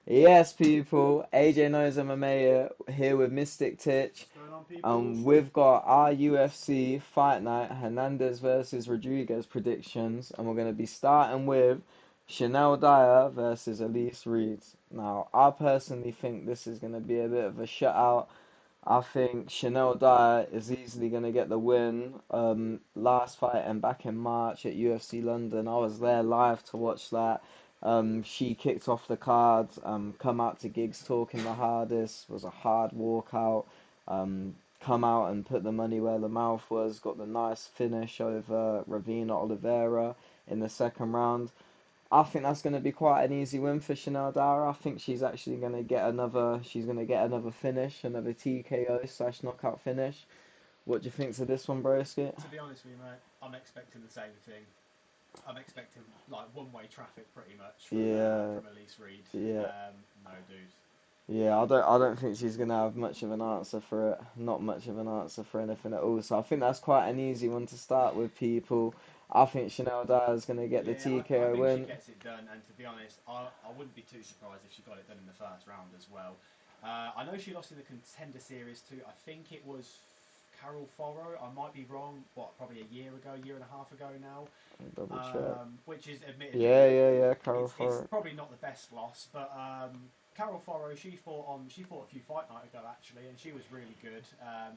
Yes, people. AJ knows MMA here with Mystic Titch. What's going on, peoples? We've got our UFC Fight Night, Hernandez versus Rodriguez predictions, and we're going to be starting with Chanel Dyer versus Elise Reed. Now, I personally think this is going to be a bit of a shutout. I think Chanel Dyer is easily going to get the win. Last fight and back in March at UFC London, I was there live to watch that. She kicked off the cards, come out to gigs talking the hardest, was a hard walkout. Come out and put the money where the mouth was, got the nice finish over Ravina Oliveira in the second round. I think that's going to be quite an easy win for Chanel Dara. I think she's actually going to get another. She's going to get another finish, another TKO slash knockout finish. What do you think to this one, broski? To be honest with you, mate, I'm expecting the same thing. I'm expecting like one-way traffic pretty much Yeah, from Elise Reed. yeah, No, dude. yeah. I don't think she's going to have much of an answer for it. Not much of an answer for anything at all. So I think that's quite an easy one to start with, people. I think Chanel Dara is going to get the Yeah, I TKO think she win. gets it done, and to be honest, I wouldn't be too surprised if she got it done in the first round as well. I know she lost in the contender series too. I think it was Carol Foro. I might be wrong. What, probably a year ago, year and a half ago now. Double check. Which is Yeah, admittedly yeah, yeah. Carol it's for probably not the best loss, but Carol Foro she fought a few fight night ago actually, and she was really good.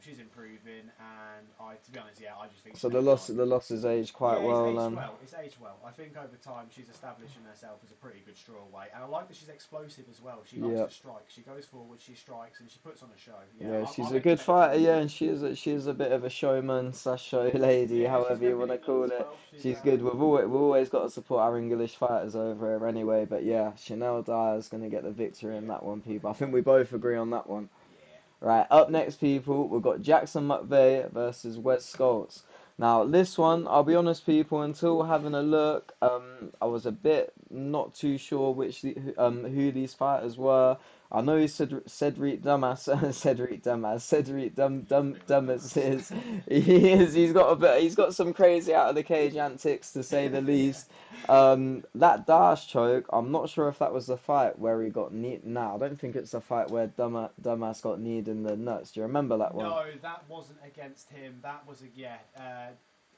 She's improving, and to be honest, yeah, I just think So Chanel Dye. the losses aged quite Yeah, it's well aged then. well. It's aged well. I think over time she's establishing herself as a pretty good strawweight, and I like that she's explosive as well. She likes Yeah. to strike. She goes forward, she strikes, and she puts on a show. Yeah, Yeah, she's I'm a good fighter, expecting. yeah, and she is a bit of a showman slash show lady, Yeah, she's however you from want New to England call as it. well. She's She's good. We've always got to support our English fighters over here anyway, but yeah, Chanel Dyer's gonna get the victory in yeah, that one, people. I think 100%. we both agree on that one. Yeah. Right, up next, people, we've got Jackson McVeigh versus Wes Scholz. Now, this one, I'll be honest, people, until having a look, I was a bit not too sure who these fighters were. I know Cedric Dumbass, Cedric Dumbass is. He's got a bit. He's got some crazy out of the cage antics to say the least. That Dash choke, I'm not sure if that was the fight where he got knee. Nah, I don't think it's the fight where Dumbass got kneed in the nuts. Do you remember that one? No, that wasn't against him. That was a yeah.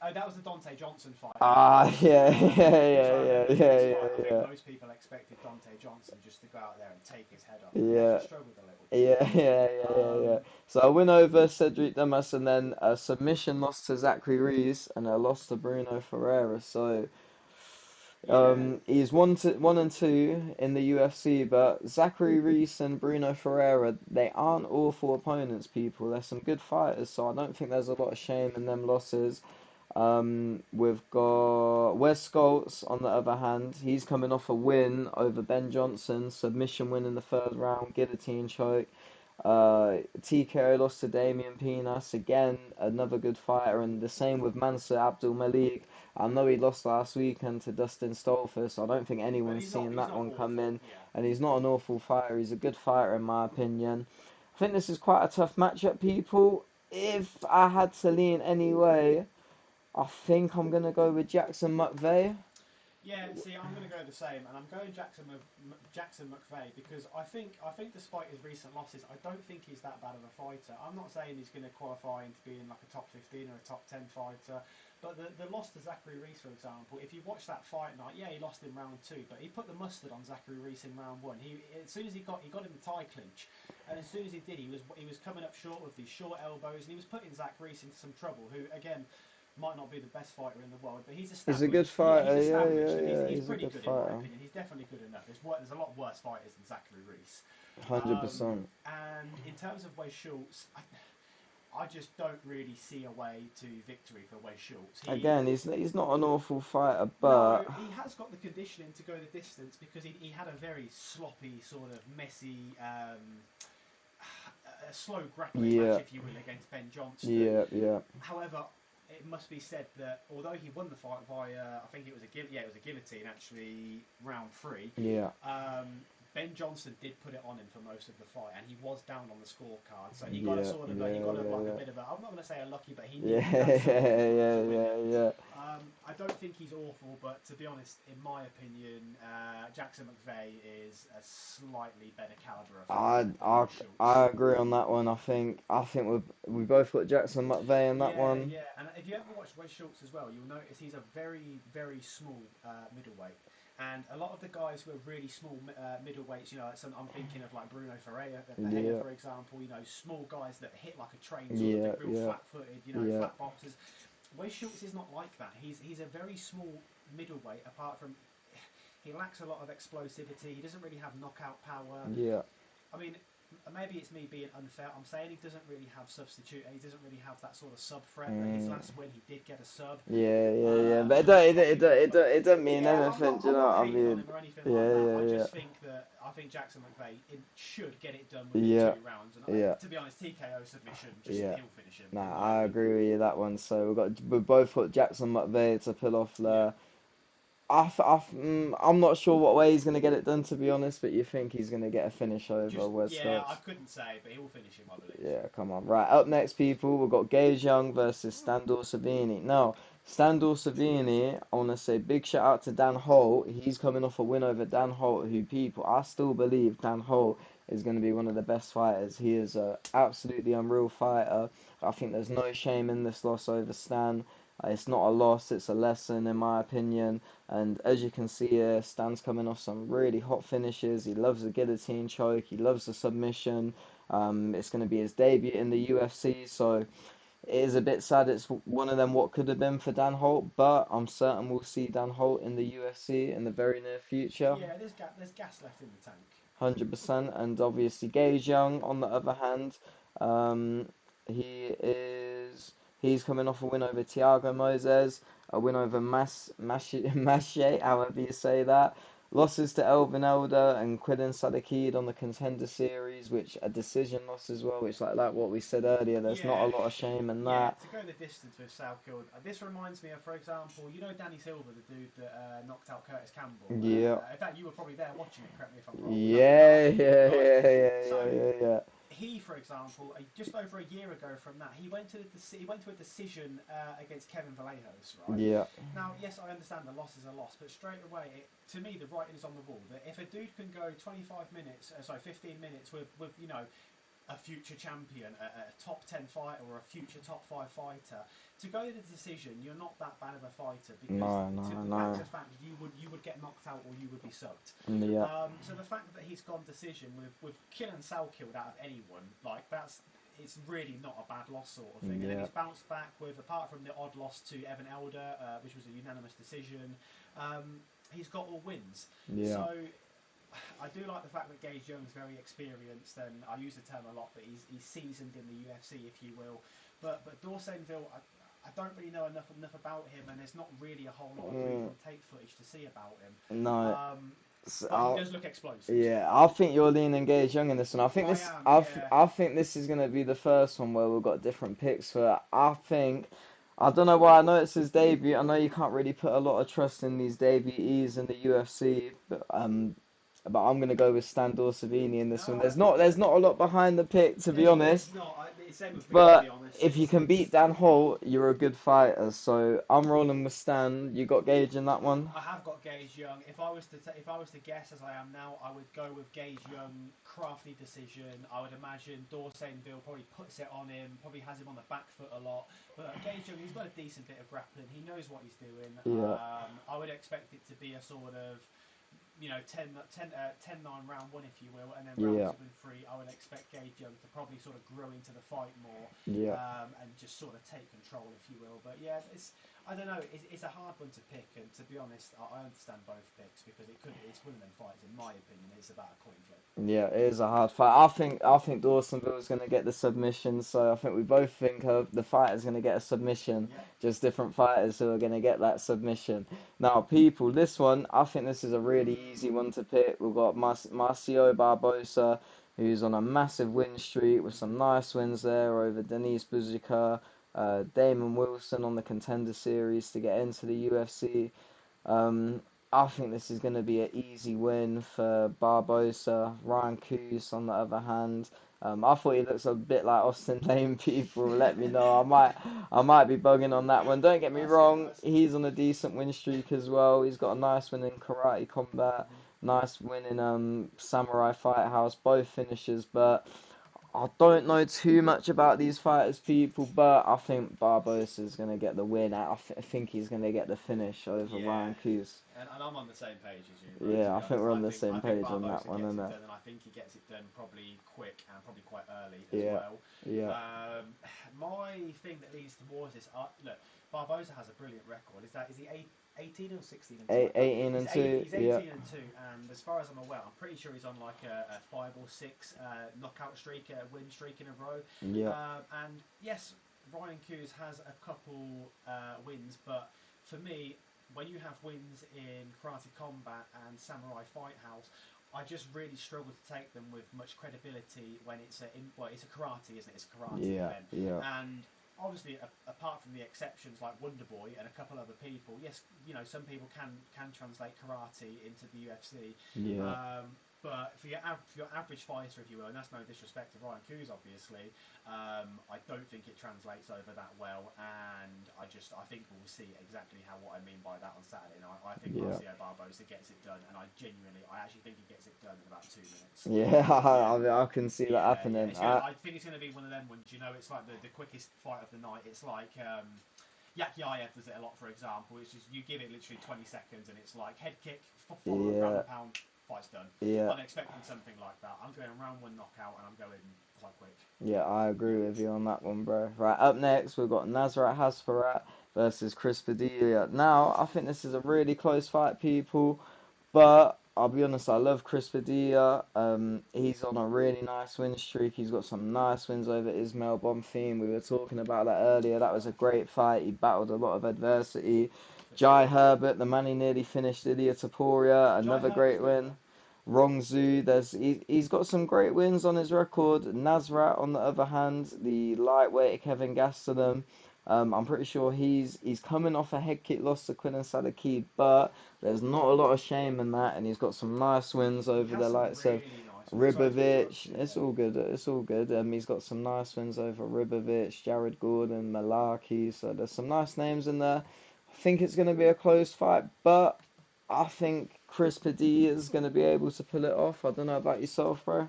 Oh, that was the Dante Johnson fight. That Ah, was, yeah, yeah, which yeah, I yeah, remember from yeah, this yeah, fight. I think yeah. most people expected Dante Johnson just to go out there and take his head off, and yeah, he Yeah, struggled a little bit. yeah, yeah, yeah, yeah, yeah. Um, So I win over Cedric Damas and then a submission loss to Zachary Reese and a loss to Bruno Ferreira. So yeah, he's one and two in the UFC, but Zachary Reese and Bruno Ferreira, they aren't awful opponents, people. They're some good fighters, so I don't think there's a lot of shame in them losses. We've got Wes Scholz on the other hand. He's coming off a win over Ben Johnson, submission win in the third round, guillotine choke. TKO lost to Damian Pinas again, another good fighter, and the same with Mansour Abdul Malik. I know he lost last weekend to Dustin Stolfus. I don't think but anyone's seen he's that not one come awful. in, Yeah, and he's not an awful fighter. He's a good fighter in my opinion. I think this is quite a tough matchup, people. If I had to lean any way, I think I'm gonna go with Jackson McVeigh. yeah. See, I'm going to go the same, and I'm going Jackson McVeigh because I think despite his recent losses, I don't think he's that bad of a fighter. I'm not saying he's going to qualify into being like a top 15 or a top 10 fighter, but the loss to Zachary Reese, for example, if you watch that fight night, yeah, he lost in round two, but he put the mustard on Zachary Reese in round one. He as soon as he got in the tie clinch, and as soon as he did, he was coming up short with these short elbows, and he was putting Zach Reese into some trouble. Who again might not be the best fighter in the world, but he's He's a good established. Yeah, he's fighter. Yeah, established, yeah, and yeah. he's He's a pretty good good in my fighter. opinion. He's definitely good enough. There's a lot worse fighters than Zachary Reese. 100%. And in terms of Wei Schultz, I just don't really see a way to victory for Wei Schultz. Again, he's not an awful fighter, No, but he has got the conditioning to go the distance because he had a very sloppy, sort of messy, a slow grappling match, yeah, if you will, against Ben Johnston. yeah, yeah, However, it must be said that although he won the fight by, I think it was a guillotine actually, round three. yeah. Um, Ben Johnson did put it on him for most of the fight, and he was down on the scorecard. So he got a Yeah, sort of yeah, he got a, like a yeah, bit of a. I'm not going to say a lucky, but he yeah, needed that yeah, sort of result yeah, to win yeah, it. yeah. I don't think he's awful, but to be honest, in my opinion, Jackson McVeigh is a slightly better caliber of I, fighter than I, Wes Schultz. I agree on that one. I think we both got Jackson McVeigh in that Yeah, one. yeah. And if you ever watch Wes Schultz as well, you'll notice he's a very, very small middleweight. And a lot of the guys who are really small middleweights, I'm thinking of like Bruno Ferreira, Yeah, for example. Small guys that hit like a train, sort of yeah, thing, real yeah, flat-footed, yeah. flat boxers. Wes Schultz is not like that. He's a very small middleweight. Apart from he lacks a lot of explosivity. He doesn't really have knockout power. Yeah. I mean, maybe it's me being unfair. I'm saying he doesn't really have substitute, and he doesn't really have that sort of sub threat that his Mm. last win he did get a sub. Yeah, yeah, yeah. But He was dropping. it don't mean Yeah, anything. Do you I'm know not what I hating on mean? him or anything like Yeah, that. yeah, yeah, I think Jackson McVeigh should get it done within yeah, 2 rounds. And yeah, to be honest, TKO submission, just yeah. he'll finish him in Nah, my I opinion. agree with you that one. So we both got Jackson McVeigh to pull off Yeah. there. I'm not sure what way he's gonna get it done, to be honest. But you think he's gonna get a finish over Wes Yeah, I Schultz? couldn't say, but he will finish him, I believe. Yeah, come on. Right, up next, people, we've got Gage Young versus Standor Savini. Now, Standor Savini, I want to say big shout out to Dan Holt. He's coming off a win over Dan Holt, who people, I still believe Dan Holt is going to be one of the best fighters. He is a absolutely unreal fighter. I think there's no shame in this loss over Stan. It's not a loss, it's a lesson, in my opinion. And as you can see here, Stan's coming off some really hot finishes. He loves the guillotine choke, he loves the submission. It's going to be his debut in the UFC, so it is a bit sad. It's one of them what could have been for Dan Holt, but I'm certain we'll see Dan Holt in the UFC in the very near future, Yeah, there's gas left in the tank. 100%. And obviously Gage Young, on the other hand, um, he is he's coming off a win over Thiago Moses, a win over Mache, however you say that. Losses to Elvin Elder and Quidin Sadikid on the Contender Series, which a decision loss as well, which like what we said earlier, there's not Yeah, a lot of shame in yeah. that. To go the distance with Southkill, this reminds me of, for example, Danny Silver, the dude that knocked out Curtis Campbell. Yeah. In fact, you were probably there watching it. Correct me if I'm wrong. Was that Yeah, last year, yeah, right? yeah, yeah, So yeah, yeah, yeah. he, for example, just over a year ago from that, he went to a decision against Kevin Vallejos, right? Yeah. Now, yes, I understand the loss is a loss, but straight away, to me, the writing is on the wall that if a dude can go 25 minutes, 15 minutes with a future champion, a top 10 fighter, or a future top 5 fighter, to go to the decision, you're not that bad of a fighter because No, no, back no. to fact, you would get knocked out or you would be subbed. Yeah. So the fact that he's gone decision with killing Sal killed out of anyone, like it's really not a bad loss sort of thing. And then Yeah. he's bounced back with, apart from the odd loss to Evan Elder, which was a unanimous decision, he's got all wins. Yeah. So I do like the fact that Gage Young's very experienced, and I use the term a lot, but he's seasoned in the UFC, if you will. But Dorsainville, I don't really know enough about him, and there's not really a whole lot of pre-fight tape footage to see about him. No. But he does look explosive. Yeah, I think you're leaning Gage Young in this one. I am, yeah. I think this is gonna be the first one where we've got different picks for. I don't know why. I know it's his debut. I know you can't really put a lot of trust in these debutees in the UFC, but I'm gonna go with Standor Savini in this one. No, There's not a lot behind the pick, to be honest. there's not. Same with me, to be But honest. if you can beat Dan Holt, you're a good fighter. So I'm rolling with Stan. You got Gage in that one? I have got Gage Young. If I was to guess, as I am now, I would go with Gage Young, crafty decision. I would imagine Dorsainville probably puts it on him, probably has him on the back foot a lot. But Gage Young, he's got a decent bit of grappling. He knows what he's doing. Yeah. I would expect it to be a sort of 10-9 round one, if you will, and then round Yeah. 2 and 3, I would expect Gage Young to probably sort of grow into the fight more, Yeah. and just sort of take control, if you will. But yeah, I don't know, it's a hard one to pick, and to be honest, I understand both picks because it's one of them fights, in my opinion, it's about a coin flip. Yeah, it is a hard fight. I think Dawsonville's going to get the submission, so I think we both think the fighter's going to get a submission. Yeah. Just different fighters who are going to get that submission. Now, people, this one, I think this is a really easy one to pick. We've got Marcio Barbosa, who's on a massive win streak with some nice wins there over Denise Buzika, Damon Wilson on the Contender Series to get into the UFC. Um, I think this is going to be an easy win for Barbosa. Ryan Coos, on the other hand, I thought he looks a bit like Austin Lane. People, let me know. I might be bugging on that one. Don't get me I see it, wrong. He's on a decent win streak as well. He's got a nice win in Karate Combat, nice win in Samurai Fight House, both finishes, but. I don't know too much about these fighters, people, but I think Barbosa's going to get the win. I think he's going to get the finish over Yeah, Ryan Coos. and I'm on the same page as you, bro. To Yeah, I be think honest, we're on the same I think page on that Barbosa one, gets isn't it it? done, and I think he gets it done probably quick and probably quite early as Yeah, well. yeah. My thing that leads towards this, look, Barbosa has a brilliant record. Is he 18 or 16 and 2? 18 and 2, He's yeah. 18 and 2, and as far as I'm aware, I'm pretty sure he's on like a 5 or 6 knockout streak, a win streak in a row. Yeah. And yes, Ryan Coos has a couple wins, but for me, when you have wins in Karate Combat and Samurai Fight House, I just really struggle to take them with much credibility when it's it's a karate, isn't it? It's a karate Yeah, event, yeah. and obviously, apart from the exceptions like Wonderboy and a couple other people, yes, some people can translate karate into the UFC. Yeah. But for your average fighter, if you will, and that's no disrespect to Ryan Coos, obviously, I don't think it translates over that well, and I think we'll see exactly what I mean by that on Saturday night. I think Yeah. Marcio Barbosa gets it done, and I actually think he gets it done in about 2 minutes. Yeah, I can see that happening. I think it's going to be one of them ones. It's like the quickest fight of the night. It's like Yakyayev does it a lot, for example. It's just you give it literally 20 seconds, and it's like head kick, follow ground and pound, fight's done. Yeah. I'm expecting something like that. I'm going round 1 knockout, and I'm going quite quick. Yeah, I agree with you on that one, bro. Right, up next, we've got Nasrat Hasparat versus Chris Padilla. Now, I think this is a really close fight, people, but I'll be honest, I love Chris Padilla. He's on a really nice win streak. He's got some nice wins over Ismail Bonfim. We were talking about that earlier. That was a great fight. He battled a lot of adversity. Jai Herbert, the man he nearly finished, Ilia Topuria, another great win. Rongzhu, he's got some great wins on his record. Nasrat, on the other hand, the lightweight Kevin Gastelum, I'm pretty sure he's coming off a head kick loss to Quinton Sadikid, but there's not a lot of shame in that, and he's got some nice wins over the likes of Ribovic. It's all good. It's all good. He's got some nice wins over Ribovic, Jared Gordon, Malarkey. So there's some nice names in there. I think it's going to be a close fight, but I think Chris Padilla is going to be able to pull it off. I don't know about yourself, bro.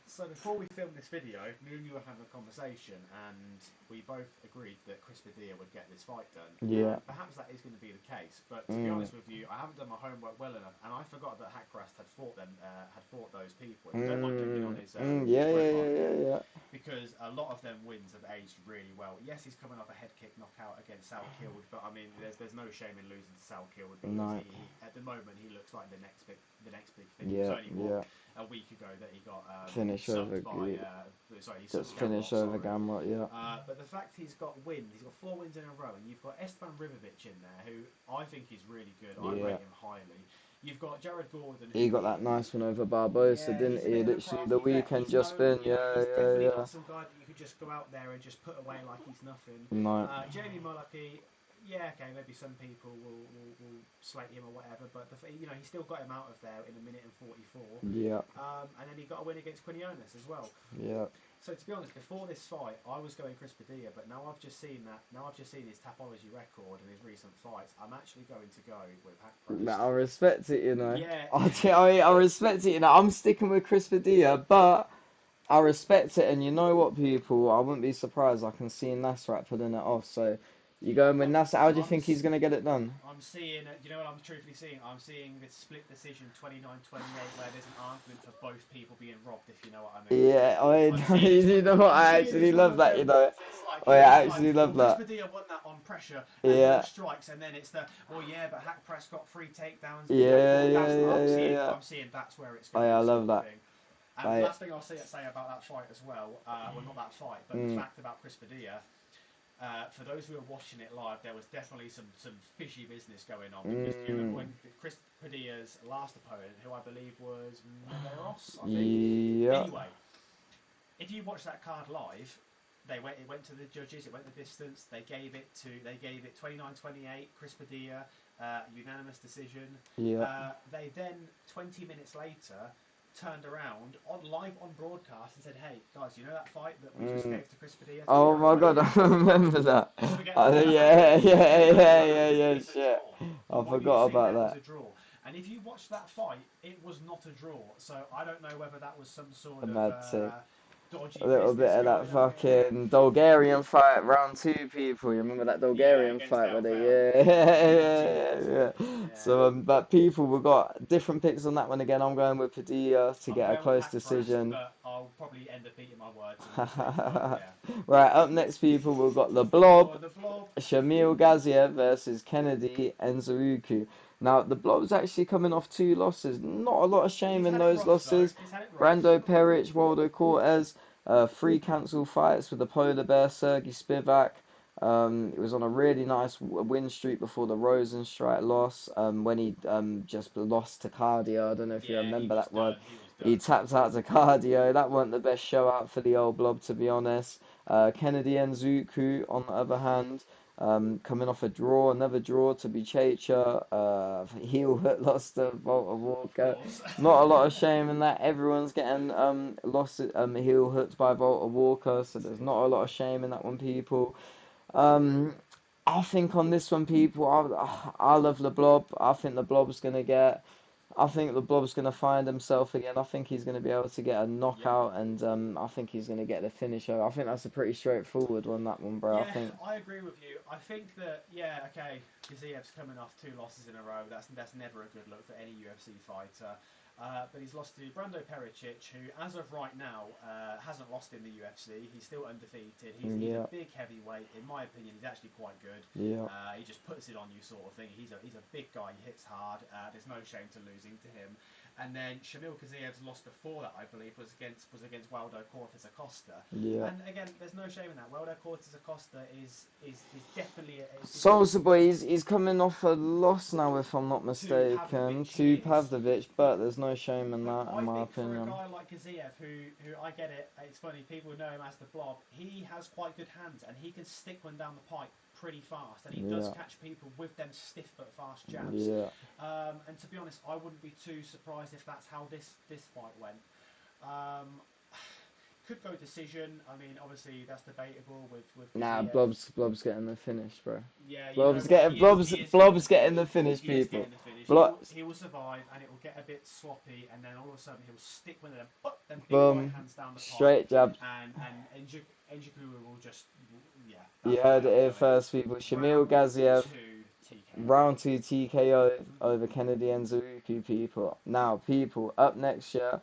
So before we filmed this video, me and you were having a conversation, and we both agreed that Chris Padilla would get this fight done. Yeah. Perhaps that is going to be the case, but to be honest with you, I haven't done my homework well enough, and I forgot that Hackrast had fought those people. If you don't mind clicking on his Yeah. because a lot of them wins have aged really well. Yes, he's coming off a head kick knockout against Sal Killed, but I mean, there's no shame in losing to Sal Killed because he, at the moment, he looks like the next big thing. Yeah, It's only a week ago that he got finish over finish over Gamrot, yeah. But the fact he's got 4 wins in a row, and you've got Esteban Ribovic in there, who I think is really good. I rate him highly. You've got Jared Gordon. He got that nice one over Barbosa, didn't he? Literally the weekend just been, He's definitely not some guy that you could just go out there and just put away like he's nothing. No. Jamie Mullarkey, okay, maybe some people will slate him or whatever, but he still got him out of there in 1 minute and 44. Yeah. And then he got a win against Quinones as well. Yeah. So to be honest, before this fight, I was going Chris Padilla, but now I've just seen his Tapology record and his recent fights. I'm actually going to go with Hackrast. I respect it, Yeah. I respect it, I'm sticking with Chris Padilla, but I respect it, and you know what, people? I wouldn't be surprised. I can see Nasrat pulling it off. So, you going with Nasrat? How do you think he's going to get it done? I'm seeing, you know what I'm truthfully seeing? I'm seeing this split decision 29-28 where there's an argument for both people being robbed, if you know what I mean. Yeah, you know what? I actually love that, you know. I actually love that. Chris Padilla won that on pressure and no strikes, and then it's but Hackrast got 3 takedowns. I'm seeing that's where it's going. I love that. And the last thing I'll say about that fight as well, not that fight, but the fact about Chris Padilla, for those who are watching it live, there was definitely some fishy business going on. Because you remember when Chris Padilla's last opponent, who I believe was Medeiros, I think. Yeah. Anyway, if you watch that card live, it went to the judges, it went the distance, they gave it 29-28, Chris Padilla, unanimous decision. Yeah. They then 20 minutes later turned around on live on broadcast and said, "Hey guys, you know that fight that we just Mm. gave to Chris Padilla Oh my 20 god, minutes I ago?" remember that. Forget about that. Yeah, yeah, yeah, yeah, yeah, It's a shit. draw. I From what you've forgot seen, about there was that. a draw. And if you watch that fight, it was not a draw. So I don't know whether that was some sort A of mad tick. dodgy A little bit business of that going on here. fucking Bulgarian fight, round two, people. You remember that Yeah, Bulgarian against fight where they, Alvel. yeah, yeah, Genius. yeah, yeah. Yeah. So, but people, we've got different picks on that one again. I'm going with Padilla to I'm get a going with close Hack Priest, decision. but I'll probably end up eating my words in this week. But yeah. Right, up next, people, we've got the Blob, Oh, the Blob. Shamil Gaziev versus Kennedy Nzouruku. Now, the Blob's actually coming off two losses. Not a lot of shame He's in had it those rough though. losses. He's had it rough. Brando Peric, Waldo Cortez, three cancelled fights with the Polar Bear, Sergey Spivak. It was on a really nice win streak before the Rosenstrike loss, when he just lost to Cardio. I don't know if you Yeah, he remember was that one. done. He was He done. tapped out to Cardio. That wasn't the best show out for the old Blob, to be honest. Kennedy Nzouruku, on the other hand, coming off a draw, another draw to Bichecha, heel hook lost to Volta Of Walker. course. Not a lot of shame in that. Everyone's getting lost heel hooked by Volta Walker, so there's not a lot of shame in that one, people. Um, I think on this one, people, I love the Blob. I think the Blob's gonna get. I think the Blob's going to find himself again. I think he's going to be able to get a Yep. knockout, and I think he's going to get the finisher. I think that's a pretty straightforward one, that one, bro. I Yeah, think. I agree with you. I think that okay, Kaziev's coming off 2 losses in a row. That's never a good look for any UFC fighter. But he's lost to Brando Pericic, who, as of right now, hasn't lost in the UFC. He's still undefeated. He's a Yeah, big heavyweight. In my opinion, he's actually quite good. yeah. He just puts it on you, sort of thing. He's a big guy. He hits hard. There's no shame to losing to him. And then Shamil Kaziev's loss before that, I believe, was against Waldo Cortez Acosta. Yeah. And again, there's no shame in that. Waldo Cortez Acosta is definitely Salsa Boy, he's coming off a loss now, if I'm not to mistaken, Pavlovich. to He is. Pavlovich, but there's no shame in But that, in I my think for a opinion. guy like Kaziev, who I get it, it's funny, people know him as the Blob, he has quite good hands and he can stick one down the pipe pretty fast, and he does Yeah, catch people with them stiff but fast jabs. yeah. And to be honest, I wouldn't be too surprised if that's how this fight went. Um, could go decision. I mean, obviously that's debatable with Nah, Kaziev. Blob's getting the finish, bro. Yeah, you know Blob's what? getting Blob's getting the finish, He is people. getting the finish. Blob, He will survive, and it will get a bit sloppy, and then all of a sudden he'll stick one of them, but then big right boom, hands down the pipe, straight jab. and Enjiku will just yeah. You That's the way heard it I'm here going. first, people. Shamil Round Gaziev, two TKO. round two TKO over Kennedy and Nzouruku, people. Now, people, up next year,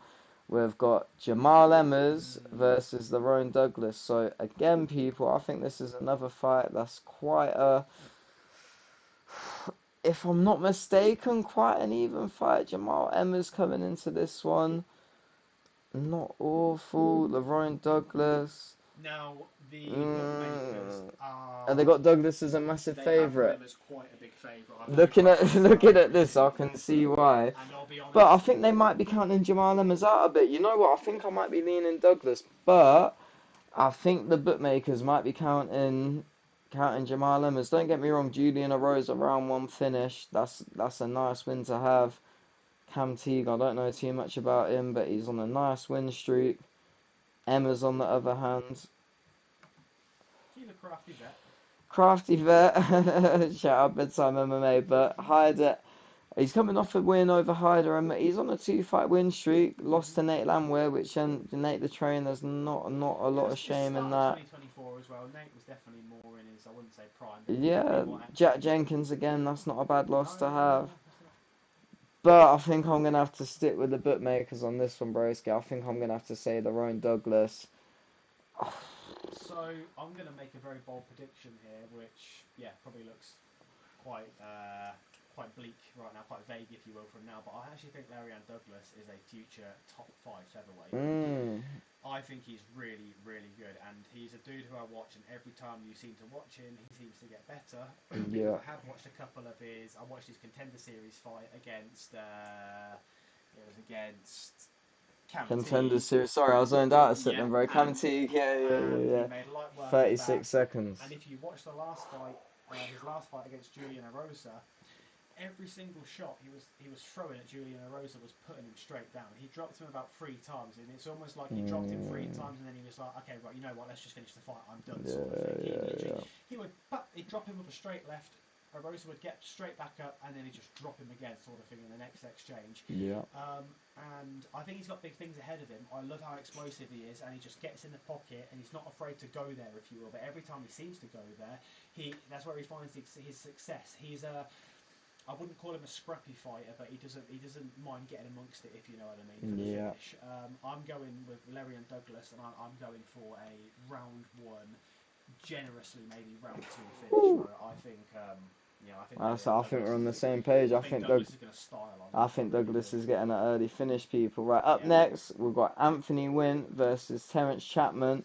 we've got Jamal Emmers versus Lerone Douglas. So, again, people, I think this is another fight that's quite a, if I'm not mistaken, quite an even fight. Jamal Emmers coming into this one. Not awful. Lerone Douglas. Now the bookmakers Mm. And they are. got Douglas as a massive They have got favourite. him as quite a big favourite. I've no Looking at questions looking about it. at this, I can see why. And I'll be But I honest. think they might be counting Jamal Emmers out a bit. You know what? I think I might be leaning Douglas, but I think the bookmakers might be counting Jamal Emmers. Don't get me wrong, Julian Arose a round one finish. That's a nice win to have. Cam Teague, I don't know too much about him, but he's on a nice win streak. Emmers, on the other hand, He's a crafty vet. crafty vet. Shout out bedtime MMA, but Hyder. He's coming off a win over Hyder, and he's on a two-fight win streak. Lost to Nate Landwehr, which Nate the Train. There's not a lot of It's the shame in start of that. 2024 as well. Nate was definitely more in his, I wouldn't say prime, but he was Yeah, definitely more Jack active. Jenkins again. That's not a bad No, loss to no, no, have. no. That's not. But I think I'm gonna have to stick with the bookmakers on this one, broski. I think I'm gonna have to say Lerone Douglas. So I'm going to make a very bold prediction here, which yeah probably looks quite quite bleak right now, quite vague if you will from now. But I actually think Larian Douglas is a future top 5 featherweight. Mm, I think he's really, really good, and he's a dude who I watch, and every time you seem to watch him, he seems to get better. yeah. Because I had watched a couple of his, I watched his Contender Series fight against, it was against Cam Contender Teague. series. Sorry, I was zoned out a Yeah, second, bro. Cam Teague, yeah, yeah, yeah, and he yeah. made light work of 36 that. seconds. And if you watch the last fight, his last fight against Julian Arosa, every single shot he was throwing at Julian Erosa was putting him straight down. He dropped him about 3 times, and it's almost like he dropped him 3 times, and then he was like, okay, right, you know what, let's just finish the fight. I'm done, Yeah, sort of thing. He literally yeah, he'd drop him with a straight left. Erosa would get straight back up, and then he'd just drop him again, sort of thing, in the next exchange. yeah, And I think he's got big things ahead of him. I love how explosive he is, and he just gets in the pocket, and he's not afraid to go there, if you will. But every time he seems to go there, that's where he finds his success. He's a I wouldn't call him a scrappy fighter, but he doesn't mind getting amongst it, if you know what I mean, for the yeah. finish. I'm going with Lerian Douglas, and I'm going for a round one, generously maybe round two finish. Woo. I think I think So Lerian I think Douglas we're on the is same page. I think Douglas is going to style on I him. think I really Douglas do. is getting an early finish, people. Right, up Yeah. next, we've got Anthony Wynn versus Terence Chapman.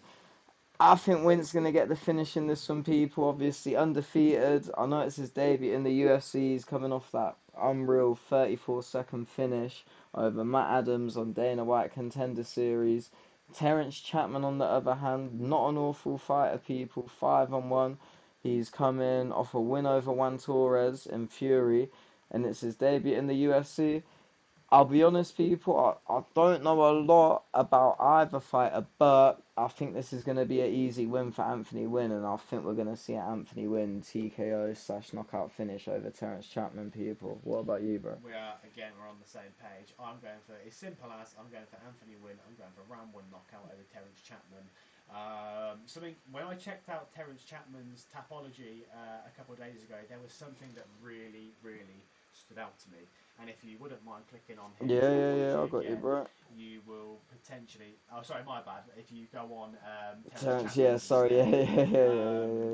I think Wynn's going to get the finish in this one, people. Obviously, undefeated. I know it's his debut in the UFC. He's coming off that unreal 34-second finish over Matt Adams on Dana White Contender Series. Terence Chapman, on the other hand, not an awful fighter, people. 5-1. He's coming off a win over Juan Torres in Fury, and it's his debut in the UFC. I'll be honest, people, I don't know a lot about either fighter, but I think this is going to be an easy win for Anthony Wynn, and I think we're going to see an Anthony Wynn TKO / knockout finish over Terence Chapman, people. What about you, bro? We're on the same page. I'm going for as simple as I'm going for Anthony Wynn. I'm going for round one knockout over Terence Chapman. When I checked out Terence Chapman's Tapology a couple of days ago, there was something that really, really stood out to me. And if you wouldn't mind clicking on his Yeah, I Tapology got you, again, bro. you will potentially. Oh, sorry, my bad. If you go on Terence Terence, yeah, Chapman's sorry, instead,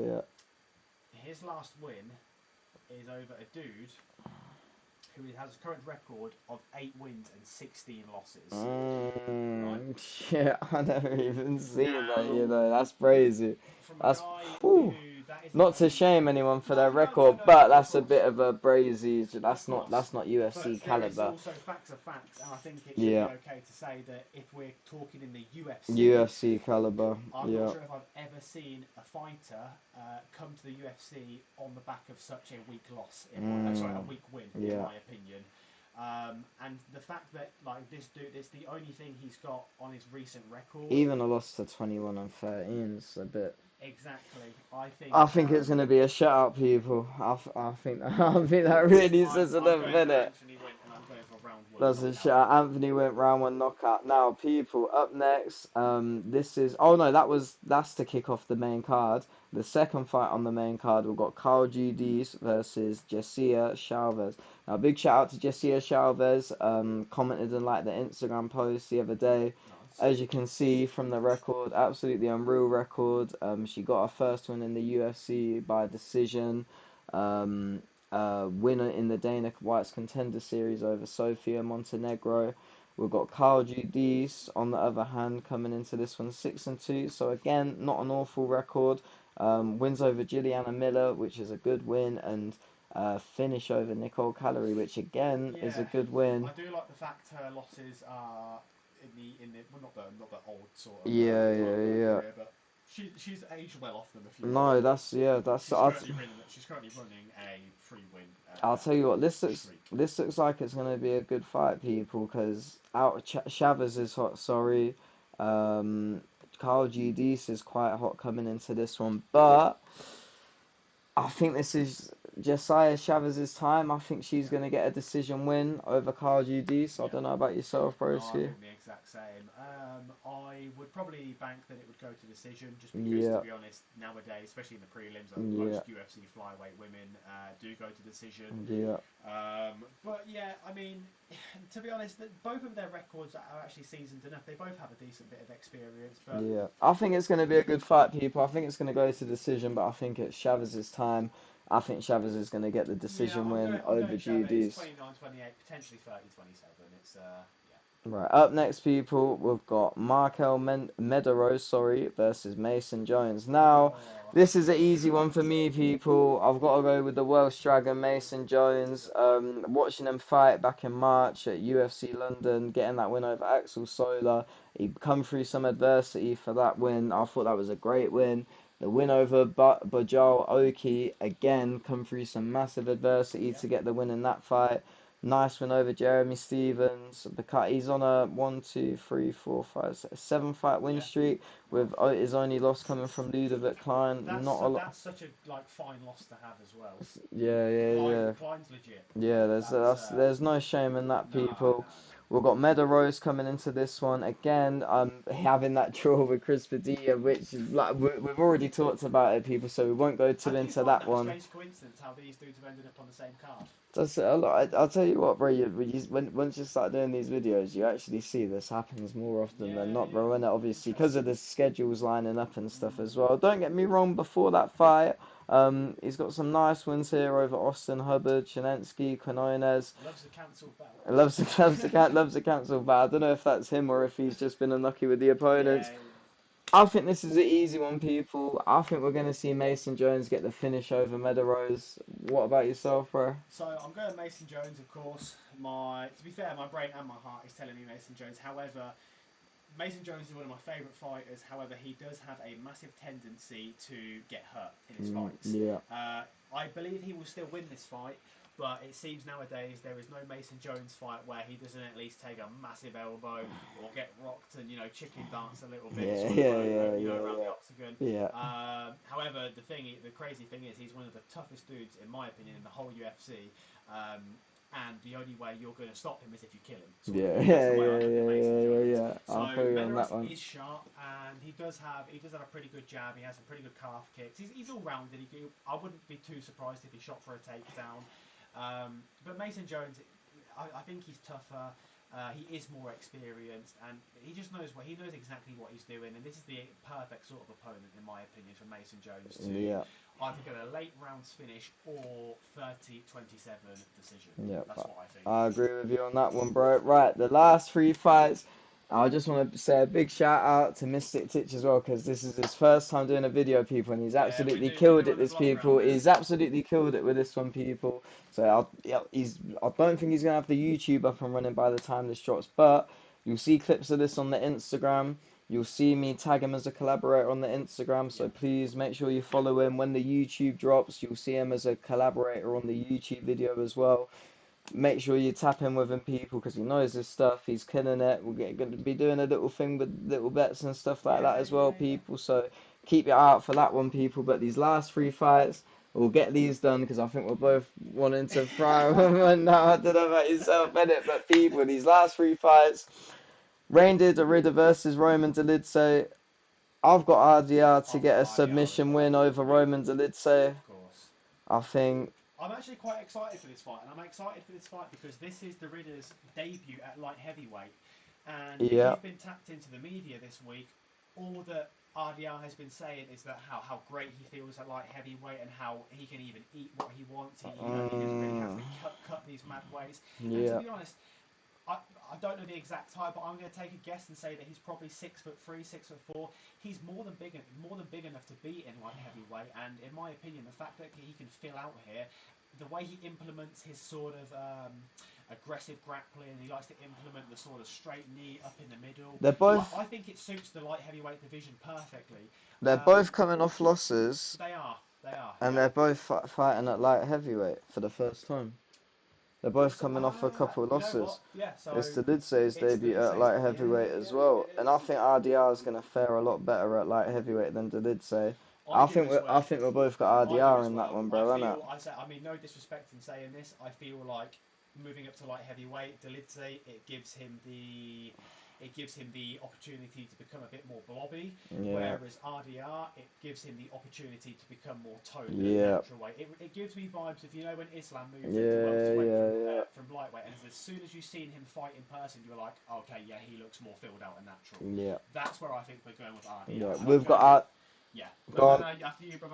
yeah. his last win is over a dude who has a current record of 8 wins and 16 losses. Right? Yeah, I never even seen that, Now, that's crazy. from a That's, guy whew. who that is the Not to only. shame anyone for their No, record, no, but of that's a course. bit of a brazy. Of That's course. not UFC But there is caliber. also facts are facts, and I think it should Yeah, be okay to say that if we're talking in the UFC, UFC caliber. I'm not Yeah, sure if I've ever seen a fighter come to the UFC on the back of such a weak loss. A weak win, in yeah. my opinion. And the fact that like this dude, it's the only thing he's got on his recent record. Even a loss to 21-13 is a bit. Exactly. I think it's gonna be a shutout, people. I think I think that really says I'm enough, going for innit? Anthony Wynn, and I'm going for round one That's a knockout. shout. Anthony went round one knockout. Now, people, up next. This is. Oh no, that's to kick off the main card. The second fight on the main card, we've got Carl GDs versus Jessia Chavez. Now, big shout out to Jessia Chavez. Commented and liked the Instagram post the other day. Nice. As you can see from the record, absolutely unreal record. She got her first win in the UFC by decision. Um, Winner in the Dana White's Contender Series over Sofia Montenegro. We've got Carl Giudice on the other hand coming into this one 6-2. So again, not an awful record. Wins over Juliana Miller, which is a good win, and finish over Nicole Callery, which again is a good win. I do like the fact her losses are in the well, not the old sort of Yeah. career, but she's aged well off them. If you No, will. that's. She's currently running a 3-win. I'll tell you what, streak. this looks like it's going to be a good fight, people, because Chavez is hot, sorry. Carl Giudice is quite hot coming into this one, but I think this is Josiah Chavez's time. I think she's going to get a decision win over Carl Giudice. I don't know about yourself, No, I broski. think the exact same. I would probably bank that it would go to decision, just because, Yeah. to be honest, nowadays, especially in the prelims, Yeah. most UFC flyweight women do go to decision. Yeah. But yeah, I mean, to be honest, both of their records are actually seasoned enough. They both have a decent bit of experience. But Yeah, I think it's going to be a good fight, people. I think it's going to go to decision, but I think it's Chavez's time. I think Chavez is going to get the decision win over Chavez, Giudice. 29-28, potentially 30-27. It's yeah. Right, up next, people, we've got Markel Meadows, versus Mason Jones. Now, this is an easy one for me, people. I've got to go with the Welsh Dragon, Mason Jones. Watching him fight back in March at UFC London, getting that win over Axel Sola. He'd come through some adversity for that win. I thought that was a great win. The win over Bajal Oki, again, come through some massive adversity Yeah. to get the win in that fight. Nice win over Jeremy Stevens. He's on a 7 fight win Yeah. streak with his only loss coming from Ludovic Klein. Not a lot. That's such a fine loss to have as well. Yeah. Klein's legit. Yeah, That's there's no shame in that, no, people. no. We've got Meadows coming into this one again. Having that draw with Chris Padilla, which is like we've already talked about it, people. So we won't go too I do into find that that a one. strange coincidence how these dudes have ended up on the same card. That's a lot. I'll tell you what, bro. Once you start doing these videos, you actually see this happens more often than not, bro. And obviously because of the schedules lining up and stuff as well. Don't get me wrong. Before that fight, he's got some nice wins here over Austin Hubbard, Shenensky, Quinones. Loves the cancelled belt. Loves the cancel, but I don't know if that's him or if he's just been unlucky with the opponents. Yeah. I think this is an easy one, people. I think we're going to see Mason Jones get the finish over Meadows. What about yourself, bro? So I'm going Mason Jones, of course. To be fair, my brain and my heart is telling me Mason Jones. However, Mason Jones is one of my favourite fighters. However, he does have a massive tendency to get hurt in his fights. Yeah. I believe he will still win this fight, but it seems nowadays there is no Mason Jones fight where he doesn't at least take a massive elbow or get rocked and chicken dance a little bit around the octagon. Yeah. However, the crazy thing is he's one of the toughest dudes in my opinion in the whole UFC. And the only way you're going to stop him is if you kill him. So Meadows is sharp, and he does have a pretty good jab. He has some pretty good calf kicks. He's all rounded. I wouldn't be too surprised if he shot for a takedown. But Mason Jones, I think he's tougher. He is more experienced, and he just knows exactly what he's doing. And this is the perfect sort of opponent, in my opinion, for Mason Jones to either get a late rounds finish or 30-27 decision. Yeah, that's what I think. I agree with you on that one, bro. Right, the last 3 fights. I just want to say a big shout out to Mystic Titch as well, because this is his first time doing a video, people, and he's absolutely killed it. He's absolutely killed it with this one, people. So I don't think he's gonna have the YouTube up and running by the time this drops, but you'll see clips of this on the Instagram. You'll see me tag him as a collaborator on the Instagram, so please make sure you follow him. When the YouTube drops, you'll see him as a collaborator on the YouTube video as well. Make sure you tap in with him, people, because he knows his stuff. He's killing it. We're going to be doing a little thing with little bets and stuff like that as well, people. So keep your eye out for that one, people. But these last 3 fights, we'll get these done because I think we're both wanting to fry one now. I don't know about yourself, innit? But people, these last 3 fights, Reindeer Derrida versus Roman Dolidze. I've got RDR to get a submission win over Roman Dolidze. Of course. I think. I'm actually quite excited for this fight, and I'm excited for this fight because this is Derrida's debut at light heavyweight. And if you've been tapped into the media this week, all that RDR has been saying is that how great he feels at light heavyweight and how he can even eat what he wants. He doesn't really have to cut these mad weights. And to be honest, I don't know the exact height, but I'm going to take a guess and say that he's probably 6'3", 6'4". He's more than big enough to be in light heavyweight. And in my opinion, the fact that he can fill out here, the way he implements his sort of aggressive grappling, he likes to implement the sort of straight knee up in the middle. I think it suits the light heavyweight division perfectly. They're both coming off losses. They are. And they're both fighting at light heavyweight for the first time. They're both coming off a couple of losses. It's Dolidze's debut at light heavyweight as well, and I think RDR is going to fare a lot better at light heavyweight than Dolidze. I think we're both got RDR in that one, bro, innit? I mean, no disrespect in saying this. I feel like moving up to light heavyweight, Dolidze, it gives him the opportunity to become a bit more blobby, whereas RDR, it gives him the opportunity to become more toned natural weight. It gives me vibes of, when Islam moved into welterweight from lightweight, and as soon as you've seen him fight in person, you're like, okay, yeah, he looks more filled out and natural. Yeah. That's where I think we're going with RDR. Yeah, we've got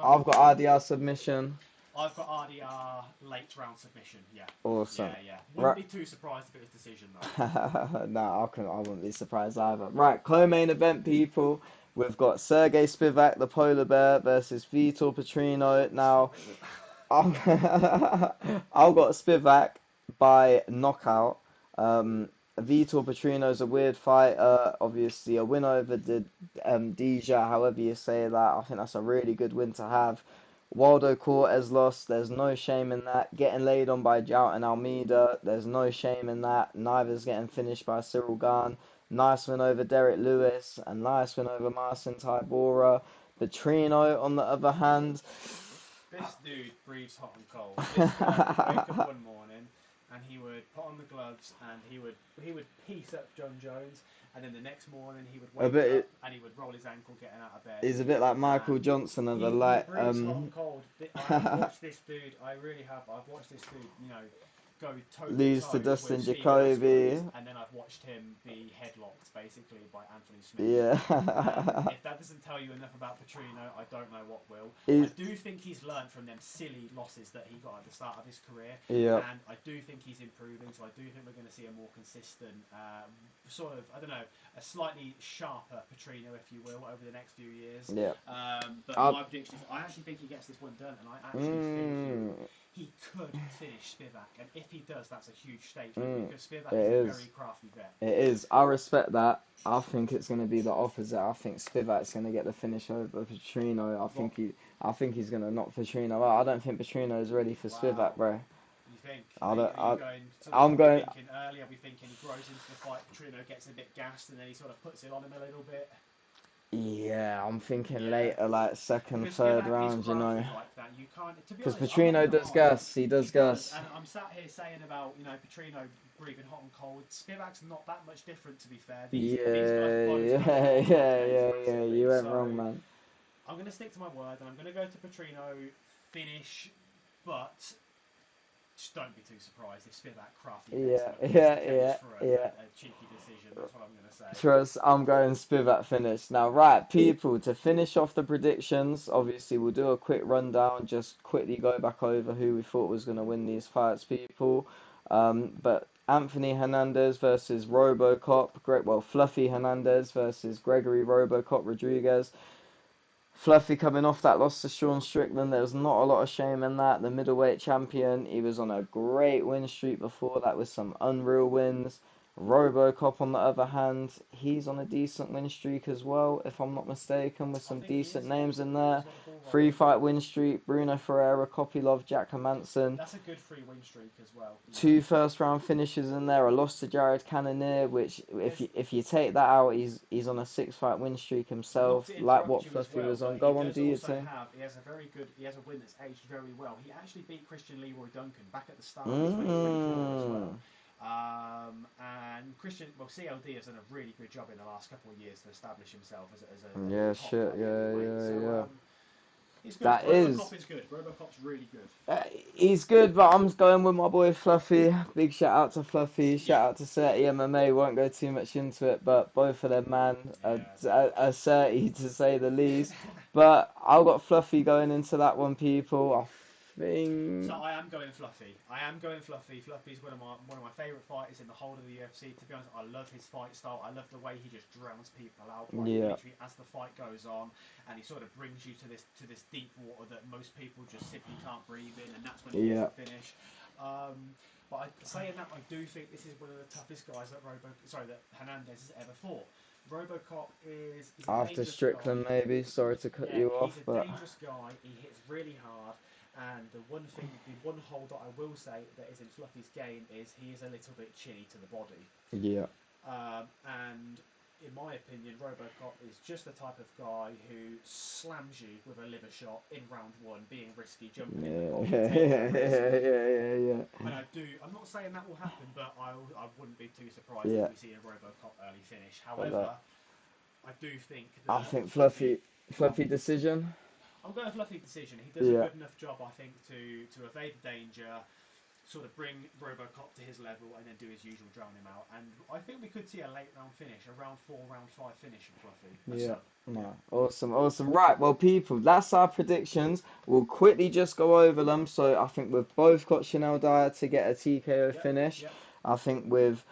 I've got RDR submission. I've got RDR late round submission. Yeah. Awesome. Yeah. Wouldn't be too surprised if it was decision though. No, I wouldn't be surprised either. Right, co-main event, people. We've got Sergey Spivak, the polar bear, versus Vitor Petrino. Now, I've got Spivak by knockout. Vitor Petrino's a weird fighter. Obviously, a win over Deja, however you say that. I think that's a really good win to have. Waldo Cortez lost. There's no shame in that. Getting laid on by Jout and Almeida. There's no shame in that. Neither's getting finished by Cyril Gane. Nice win over Derek Lewis. And nice win over Marcin Tybura. Petrino, on the other hand. This dude breathes hot and cold. This guy would wake up one morning and he would put on the gloves and he would piece up John Jones, and then the next morning he would wake up and he would roll his ankle getting out of bed. He's a bit like Michael Johnson of the light. He breathes hot and cold. I've watched this dude. I really have. I've watched this dude. You know, go toe lose to Dustin Jacoby, and then I've watched him be headlocked basically by Anthony Smith. Yeah. If that doesn't tell you enough about Petrino, I don't know what will. I do think he's learned from them silly losses that he got at the start of his career, and I do think he's improving. So I do think we're going to see a more consistent, sort of, I don't know, a slightly sharper Petrino, if you will, over the next few years. Yeah. But my prediction is, I actually think he gets this one done, and I actually think he could finish Spivak, and if he does, that's a huge statement because Spivak is a very crafty vet. It is. I respect that. I think it's going to be the opposite. I think Spivak's going to get the finish over Petrino. I think he's going to knock Petrino out. I don't think Petrino is ready for Spivak, bro. You think? I'm going. Thinking early. Are we thinking he grows into the fight? Petrino gets a bit gassed, and then he sort of puts it on him a little bit. Yeah, I'm thinking later, like second, third round, you know. You can't, because Petrino does gas, he does gas. And I'm sat here saying about, you know, Petrino breathing hot and cold. Spivak's not that much different, to be fair. Yeah, you went wrong, man. I'm going to stick to my word, and I'm going to go to Petrino finish, but just don't be too surprised if Spivak crafty a cheeky decision. That's what I'm going to say. Trust, I'm going Spivak finish. Now, right, people, to finish off the predictions, obviously we'll do a quick rundown, just quickly go back over who we thought was going to win these fights, people. But Anthony Hernandez versus Robocop, Fluffy Hernandez versus Gregory Robocop Rodriguez. Fluffy coming off that loss to Sean Strickland, there was not a lot of shame in that. The middleweight champion, he was on a great win streak before that with some unreal wins. Robocop, on the other hand, he's on a decent win streak as well, if I'm not mistaken, with some decent names in there. 3-fight win streak, Bruno Ferreira, Kopylov, Jack Hermansson. That's a good 3 win streak as well. 2 first-round finishes in there, a loss to Jared Cannonier, which, if you take that out, he's on a 6-fight win streak himself, like what Fluffy was on. Go on, do you think? He has a win that's aged very well. He actually beat Christian Leroy Duncan back at the start of 2024 as well. And CLD has done a really good job in the last couple of years to establish himself as a he's good. Robocop is good. Robocop's really good. He's good, but I'm going with my boy Fluffy. Big shout out to Fluffy. Shout out to Certi MMA. Won't go too much into it, but both of them, man, are Certi to say the least. But I've got Fluffy going into that one, people. So I am going Fluffy. Fluffy's one of my favourite fighters in the whole of the UFC. To be honest, I love his fight style. I love the way he just drowns people out. Literally, as the fight goes on, and he sort of brings you to this deep water that most people just simply can't breathe in, and that's when he gets the finish. But saying that, I do think this is one of the toughest guys that Hernandez has ever fought. Robocop is after Strickland, maybe. Sorry to cut you off, but he's a dangerous guy. He hits really hard. And the one hole that I will say that is in Fluffy's game is he is a little bit chilly to the body. Yeah. And in my opinion, Robocop is just the type of guy who slams you with a liver shot in round 1, being risky, jumping in the body. Yeah. And I'm not saying that will happen, but I wouldn't be too surprised if we see a Robocop early finish. However, I do think that I think Fluffy decision. I'm going Fluffy decision. He does a good enough job, I think, to evade the danger, sort of bring Robocop to his level, and then do his usual, drown him out. And I think we could see a late round finish, a round 4, round 5 finish from Fluffy. Awesome. Right, well, people, that's our predictions. We'll quickly just go over them. So I think we've both got Chanel Dyer to get a TKO finish. Yep. I think we've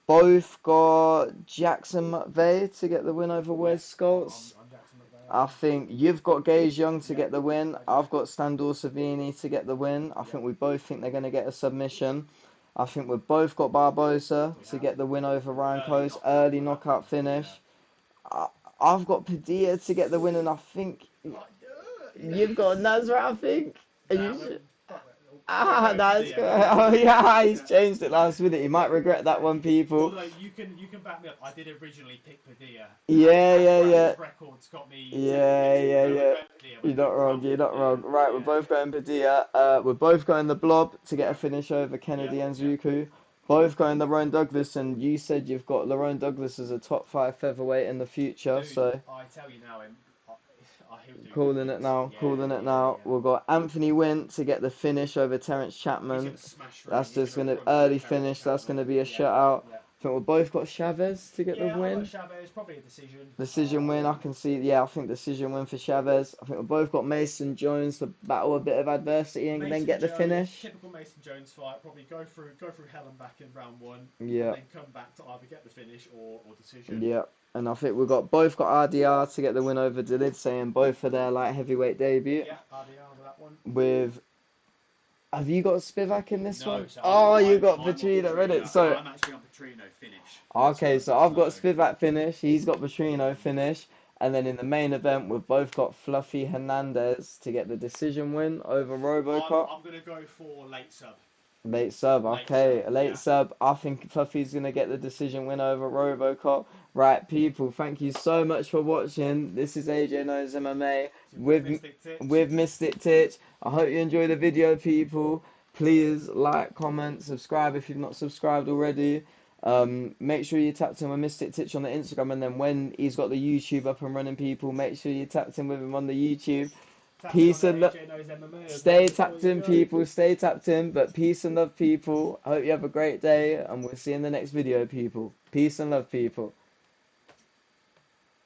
both got Jackson McVeigh to get the win over Wes Scholz. I think you've got Gage Young to get the win. I've got Standor Savini to get the win. I think we both think they're going to get a submission. I think we've both got Barbosa to get the win over Ryan Coase. Early knockout finish. I, I've got Padilla to get the win, and I think you've got Nasrat, I think. Are you sure? Ah, that's good. Oh yeah, he's changed it last minute. He might regret that one, people. Although you can back me up. I did originally pick Padilla. Yeah. Records got me. Yeah. You're not wrong. You're not wrong. Right, we're both going Padilla. We're both going the Blob to get a finish over Kennedy and Zuku. Both going Lerone Douglas, and you said you've got Lerone Douglas as a top 5 featherweight in the future. Dude, So I tell you now, he'll do calling good it now. things. Calling it now. We've got Anthony Wint to get the finish over Terence He's Chapman. gonna smash through. That's He's just gonna gonna run early through finish. That's Chapman. gonna be a shutout. I think we've both got Chavez to get the I've win. got Chavez, probably a decision. Decision win, I can see. Yeah, I think decision win for Chavez. I think we've both got Mason Jones to battle a bit of adversity and then get the finish. Typical Mason Jones fight. Probably go through hell and back in round 1. Yeah. And then come back to either get the finish or decision. Yeah. And I think we've both got RDR to get the win over Dilid, saying both for their light heavyweight debut. Yeah, RDR with that one. With have you got Spivak in this one? So you got Petrino in it. So I'm actually on Petrino finish. okay, so I've got Spivak finish. He's got Petrino finish. And then in the main event, we've both got Fluffy Hernandez to get the decision win over Robocop. I'm going to go for late sub. Late sub, okay. Late sub. I think Fluffy's going to get the decision win over Robocop. Right, people, thank you so much for watching. This is AJ MMA with Mystic Titch. I hope you enjoyed the video, people. Please like, comment, subscribe if you've not subscribed already. Make sure you tapped in with Mystic Titch on the Instagram, and then when he's got the YouTube up and running, people, make sure you tapped in with him on the YouTube. Peace and love. Stay tapped in, people. Stay tapped in. But peace and love, people. I hope you have a great day, and we'll see you in the next video, people. Peace and love, people.